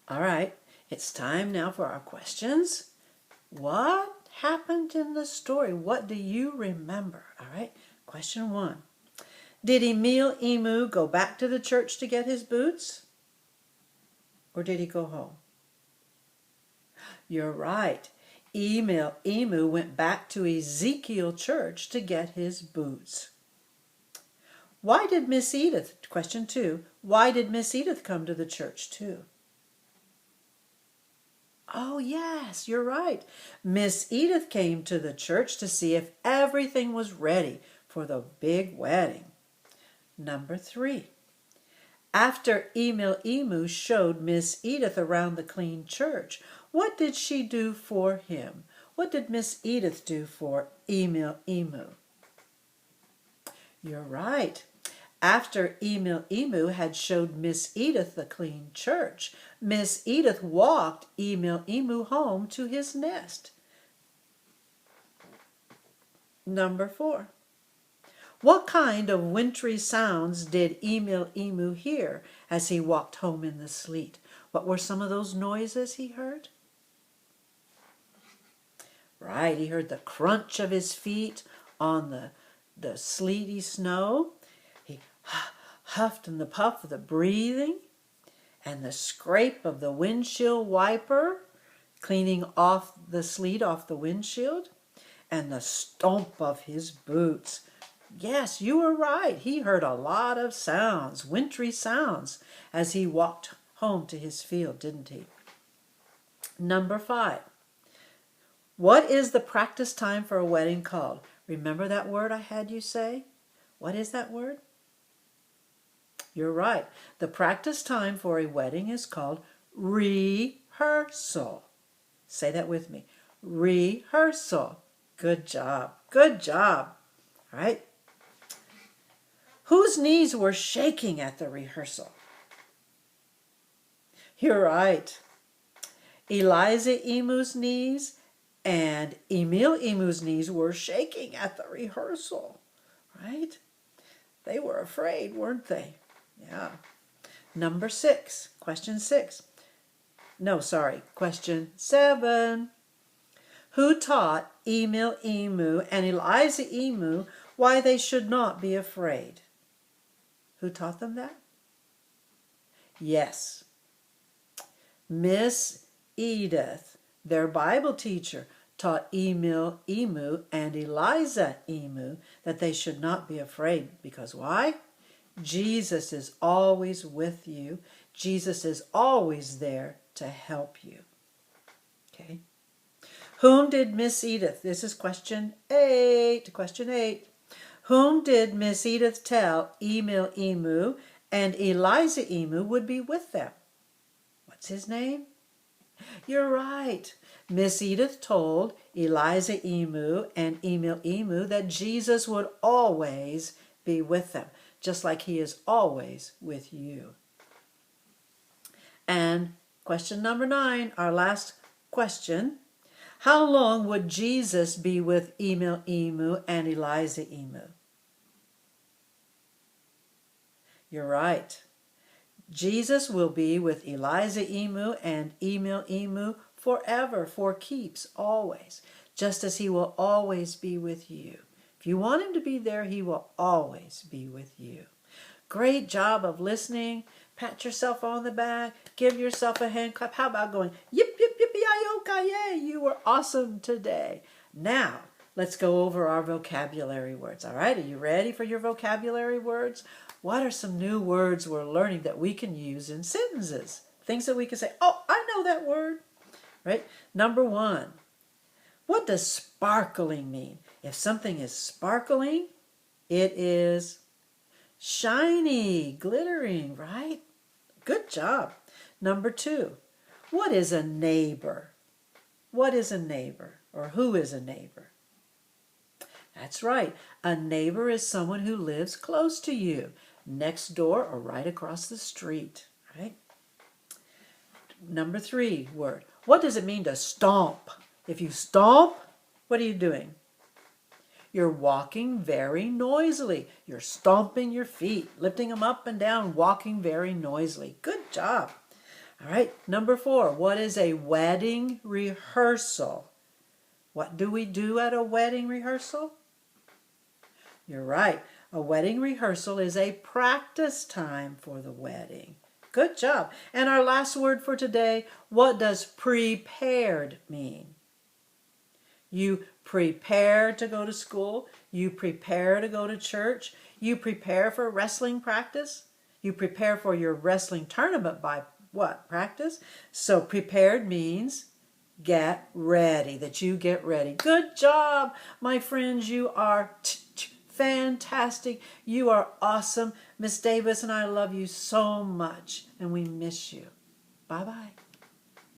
All right, it's time now for our questions. What happened in the story? What do you remember? All right, question 1. Did Emil Emu go back to the church to get his boots? Or did he go home? You're right. Emil Emu went back to Ezekiel Church to get his boots. Why did Miss Edith, question 2, why did Miss Edith come to the church too? Oh, yes, you're right. Miss Edith came to the church to see if everything was ready for the big wedding. Number 3. After Emil Emu showed Miss Edith around the clean church, what did she do for him? What did Miss Edith do for Emil Emu? You're right. After Emil Emu had showed Miss Edith the clean church, Miss Edith walked Emil Emu home to his nest. Number 4. What kind of wintry sounds did Emil Emu hear as he walked home in the sleet? What were some of those noises he heard? Right, he heard the crunch of his feet on the sleety snow. He huffed and the puff of the breathing and the scrape of the windshield wiper cleaning off the sleet off the windshield and the stomp of his boots. Yes, you were right. He heard a lot of sounds, wintry sounds, as he walked home to his field, didn't he? Number 5. What is the practice time for a wedding called? Remember that word I had you say? What is that word? You're right. The practice time for a wedding is called rehearsal. Say that with me. Rehearsal. Good job. Good job. All right. Whose knees were shaking at the rehearsal? You're right. Eliza Emu's knees and Emil Emu's knees were shaking at the rehearsal, right? They were afraid, weren't they? Yeah. Number 6, question 6. No, sorry, question 7. Who taught Emil Emu and Eliza Emu why they should not be afraid? Who taught them that? Yes. Miss Edith, their Bible teacher, taught Emil Emu and Eliza Emu that they should not be afraid. Because why? Jesus is always with you. Jesus is always there to help you. Okay. Whom did Miss Edith, this is question 8, whom did Miss Edith tell Emil Emu and Eliza Emu would be with them? What's his name? You're right. Miss Edith told Eliza Emu and Emil Emu that Jesus would always be with them, just like he is always with you. And question number 9, our last question. How long would Jesus be with Emil Emu and Eliza Emu? You're right. Jesus will be with Eliza Emu and Emil Emu forever, for keeps, always, just as he will always be with you. If you want him to be there, he will always be with you. Great job of listening. Pat yourself on the back. Give yourself a hand clap. How about going, yip, yip, yippee-yi-yo, yay, you were awesome today. Now, let's go over our vocabulary words. All right, are you ready for your vocabulary words? What are some new words we're learning that we can use in sentences? Things that we can say, oh, I know that word. Right? Number 1, what does sparkling mean? If something is sparkling, it is shiny, glittering, right? Good job. Number 2, what is a neighbor? What is a neighbor? Or who is a neighbor? That's right. A neighbor is someone who lives close to you, next door or right across the street, right? Number 3 word. What does it mean to stomp? If you stomp, what are you doing? You're walking very noisily. You're stomping your feet, lifting them up and down, walking very noisily. Good job. All right, number 4. What is a wedding rehearsal? What do we do at a wedding rehearsal? You're right. A wedding rehearsal is a practice time for the wedding. Good job. And our last word for today, what does prepared mean? You prepare to go to school. You prepare to go to church. You prepare for wrestling practice. You prepare for your wrestling tournament by what? Practice. So prepared means get ready, that you get ready. Good job, my friends. You are fantastic. You are awesome. Miss Davis and I love you so much, and we miss you. Bye-bye.